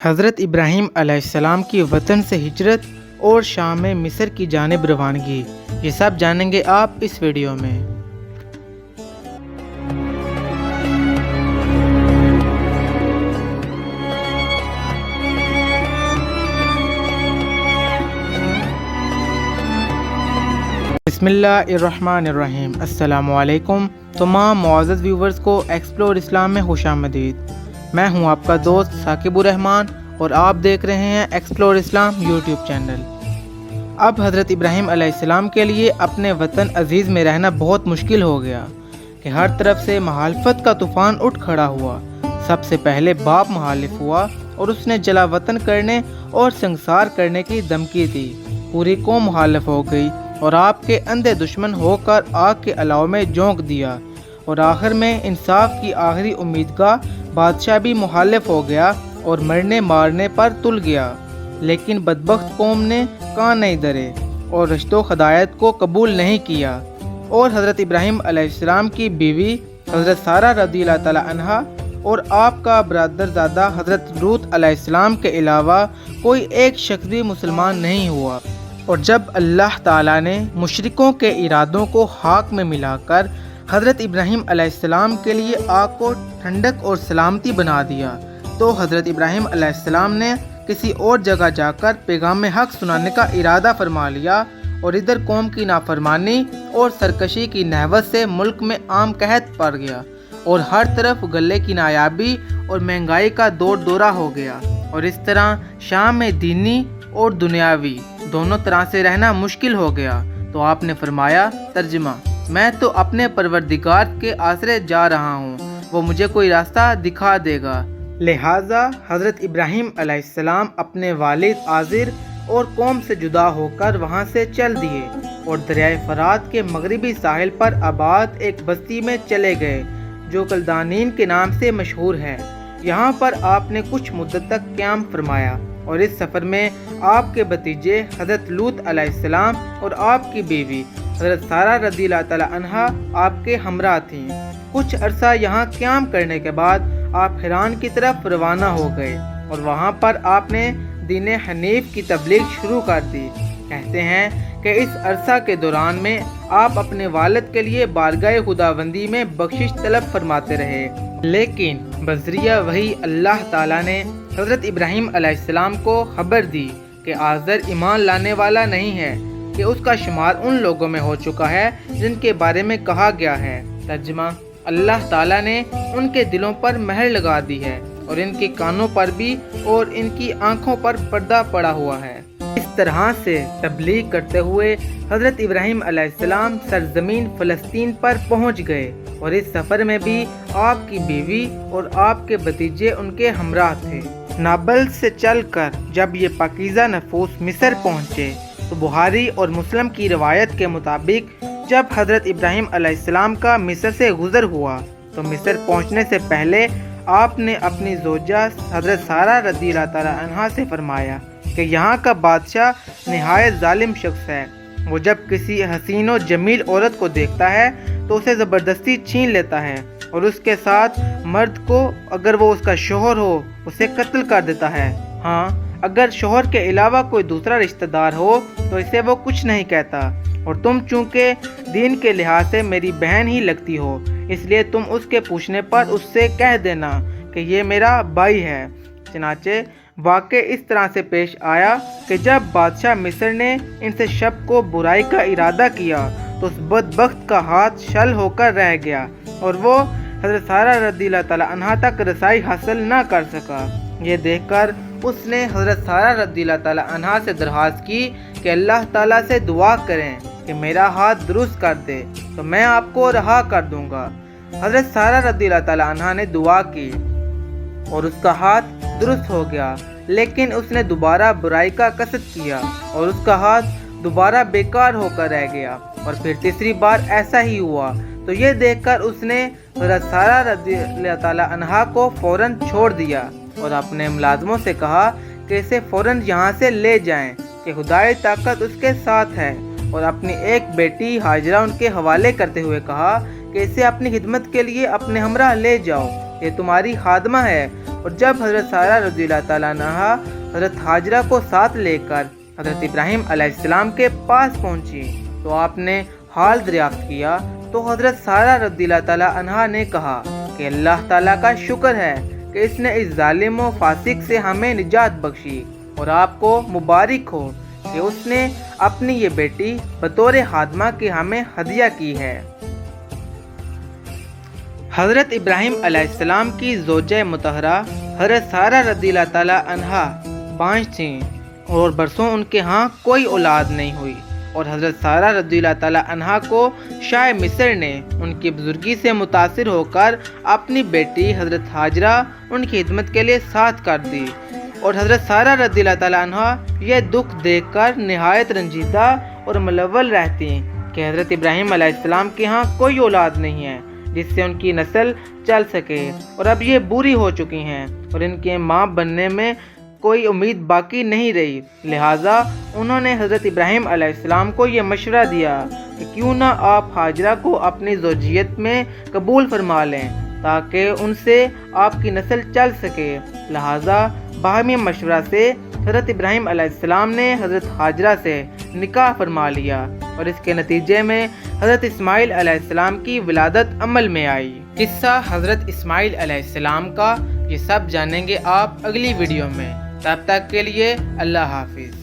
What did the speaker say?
हज़रत इब्राहीम अलैहिस्सलाम की वतन से हिजरत और शाम में मिस्र की जानिब रवानगी, ये सब जानेंगे आप इस वीडियो में। बिस्मिल्लाहिर्रहमानिर्रहीम। अस्सलामु अलैकुम तमाम मुअज़्ज़ज़ व्यूवर्स को एक्सप्लोर इस्लाम में खुशामदीद। मैं हूं आपका दोस्त साकिबुर रहमान और आप देख रहे हैं एक्सप्लोर इस्लाम यूट्यूब चैनल। अब हज़रत इब्राहीम अलैहिस्सलाम के लिए अपने वतन अज़ीज़ में रहना बहुत मुश्किल हो गया कि हर तरफ से मुखालफत का तूफ़ान उठ खड़ा हुआ। सबसे पहले बाप मुखालिफ हुआ और उसने जला वतन करने और संसार करने की धमकी दी। पूरी कौम मुखालिफ हो गई और आपके अंधे दुश्मन होकर आग के अलाव में झोंक दिया और आखिर में इंसाफ की आखिरी उम्मीदगाह बादशाह भी मुखालिफ हो गया और मरने मारने पर तुल गया। लेकिन बदबख्त कौम ने कान नहीं धरे और रश्तो खदायत को कबूल नहीं किया और हज़रत इब्राहीम अलैहिस्सलाम की बीवी हज़रत सारा रज़ियल्लाहु ताला अन्हा और आपका ब्रदरज़ादा हज़रत लूत अलैहिस्सलाम के अलावा कोई एक शख्स भी मुसलमान नहीं हुआ। और जब अल्लाह ताला ने मुशरिकों के इरादों को हाक में मिलाकर हज़रत इब्राहीम अलैहिस्सलाम के लिए आग को ठंडक और सलामती बना दिया, तो हज़रत इब्राहीम अलैहिस्सलाम ने किसी और जगह जाकर पैगाम हक़ सुनाने का इरादा फरमा लिया और इधर कौम की नाफरमानी और सरकशी की नहवत से मुल्क में आम कहत पड़ गया और हर तरफ गले की नायाबी और महंगाई का दौर दौरा हो गया। और इस तरह शाम में दीनी और दुनियावी दोनों तरह से रहना मुश्किल हो गया। तो आपने फरमाया, तर्जुमा, मैं तो अपने परवरदिगार के आसरे जा रहा हूँ, वो मुझे कोई रास्ता दिखा देगा। लिहाजा हज़रत इब्राहीम अलैहिस्सलाम अपने वालिद आज़िर और कौम से जुदा होकर वहाँ से चल दिए और दरियाए फरात के मगरिबी साहिल पर आबाद एक बस्ती में चले गए जो कलदानीन के नाम से मशहूर है। यहाँ पर आपने कुछ मुद्दत तक क़याम फरमाया और इस सफ़र में आपके भतीजे हज़रत लूत अलैहिस्सलाम और आपकी बीवी हज़रत सारा रज़ियल्लाहु ताला अन्हा आपके हमरा थीं। कुछ अरसा यहाँ क़याम करने के बाद आप हिरान की तरफ रवाना हो गए और वहाँ पर आपने दीन हनीफ की तबलीग शुरू कर दी। कहते हैं कि इस अरसा के दौरान में आप अपने वालिद के लिए बारगाह खुदाबंदी में बख्शिश तलब फरमाते रहे, लेकिन बज़रिया वही अल्लाह ताला ने हज़रत इब्राहीम अलैहिस्सलाम को खबर दी कि आज़र ईमान लाने वाला नहीं है, कि उसका शुमार उन लोगों में हो चुका है जिनके बारे में कहा गया है। तर्जुमा, अल्लाह ताला ने उनके दिलों पर महर लगा दी है और इनके कानों पर भी और इनकी आँखों पर पर्दा पड़ा हुआ है। इस तरह से तबलीग करते हुए हज़रत इब्राहीम अलैहिस्सलाम सरजमीन फ़लस्तीन पर पहुँच गए और इस सफ़र में भी आपकी बीवी और आपके भतीजे उनके हमराह थे। नाबल से चलकर जब ये पाकीज़ा नफूस मिस्र पहुँचे तो बुखारी और मुस्लिम की रवायत के मुताबिक जब हज़रत इब्राहीम अलैहिस्सलाम का मिस्र से गुज़र हुआ तो मिस्र पहुँचने से पहले आपने अपनी ज़ौजा हज़रत सारा रज़ियल्लाहु ताला अन्हा से फरमाया कि यहाँ का बादशाह निहायत जालिम शख्स है। वो जब किसी हसीन और जमील औरत को देखता है तो उसे ज़बरदस्ती छीन लेता है और उसके साथ मर्द को, अगर वो उसका शोहर हो, उसे कत्ल कर देता है। हाँ, अगर शोहर के अलावा कोई दूसरा रिश्तेदार हो तो इसे वो कुछ नहीं कहता। और तुम चूँकि दीन के लिहाज से मेरी बहन ही लगती हो, इसलिए तुम उसके पूछने पर उससे कह देना कि ये मेरा भाई है। चनाचे वाक़े इस तरह से पेश आया कि जब बादशाह मिस्र ने इनसे शब को बुराई का इरादा किया तो उस बदबख्त का हाथ शल होकर रह गया और वो हज़रत सारा रज़ियल्लाहु ताला अन्हा तक रसाई हासिल न कर सका। ये देखकर उसने हज़रत सारा रज़ियल्लाहु ताला अन्हा से दरख्वास्त की कि अल्लाह ताला से दुआ करें कि मेरा हाथ दुरुस्त कर दे तो मैं आपको रहा कर दूंगा। हज़रत सारा रज़ियल्लाहु ताला अन्हा ने दुआ की और उसका हाथ दुरुस्त हो गया, लेकिन उसने दोबारा बुराई का कसद किया और उसका हाथ दोबारा बेकार होकर रह गया और फिर तीसरी बार ऐसा ही हुआ। तो ये देखकर उसने हज़रत सारा रज़ियल्लाहु ताला अन्हा को फ़ौरन छोड़ दिया और अपने मुलाज़मों से कहा कि इसे फ़ौरन यहाँ से ले जाएं कि खुदाई ताकत उसके साथ है, और अपनी एक बेटी हाजरा उनके हवाले करते हुए कहा कि इसे अपनी खिदमत के लिए अपने हमरा ले जाओ, ये तुम्हारी खादमा है اور جب حضرت سارہ رضی اللہ تعالیٰ عنہا حضرت حاجرہ کو ساتھ لے کر حضرت ابراہیم علیہ السلام کے پاس پہنچی تو آپ نے حال دریافت کیا تو حضرت سارہ رضی اللہ تعالیٰ عنہا نے کہا کہ اللہ تعالیٰ کا شکر ہے کہ اس نے اس ظالم و فاسق سے ہمیں نجات بخشی، اور آپ کو مبارک ہو کہ اس نے اپنی یہ بیٹی بطور خادمہ کی ہمیں ہدیہ کی ہے۔ حضرت ابراہیم علیہ السلام کی زوجہ مطہرہ حضرت سارہ رضی اللہ تعالیٰ عنہا بانجھ تھیں اور برسوں ان کے ہاں کوئی اولاد نہیں ہوئی، اور حضرت سارہ رضی اللہ تعالیٰ عنہا کو شاہ مصر نے ان کی بزرگی سے متاثر ہو کر اپنی بیٹی حضرت حاجرہ ان کی خدمت کے لیے ساتھ کر دی، اور حضرت سارہ رضی اللہ تعالیٰ عنہا یہ دکھ دیکھ کر نہایت رنجیدہ اور ملول رہتی کہ حضرت ابراہیم علیہ السلام کے ہاں کوئی اولاد نہیں ہے جس سے ان کی نسل چل سکے، اور اب یہ بوڑھی ہو چکی ہیں اور ان کے ماں بننے میں کوئی امید باقی نہیں رہی۔ لہٰذا انہوں نے حضرت ابراہیم علیہ السلام کو یہ مشورہ دیا کہ کیوں نہ آپ حاجرہ کو اپنی زوجیت میں قبول فرما لیں تاکہ ان سے آپ کی نسل چل سکے۔ لہٰذا باہمی مشورہ سے حضرت ابراہیم علیہ السلام نے حضرت حاجرہ سے نکاح فرما لیا، اور اس کے نتیجے میں حضرت اسماعیل علیہ السلام کی ولادت عمل میں آئی۔ قصہ حضرت اسماعیل علیہ السلام کا یہ سب جانیں گے آپ اگلی ویڈیو میں۔ تب تک کے لیے اللہ حافظ۔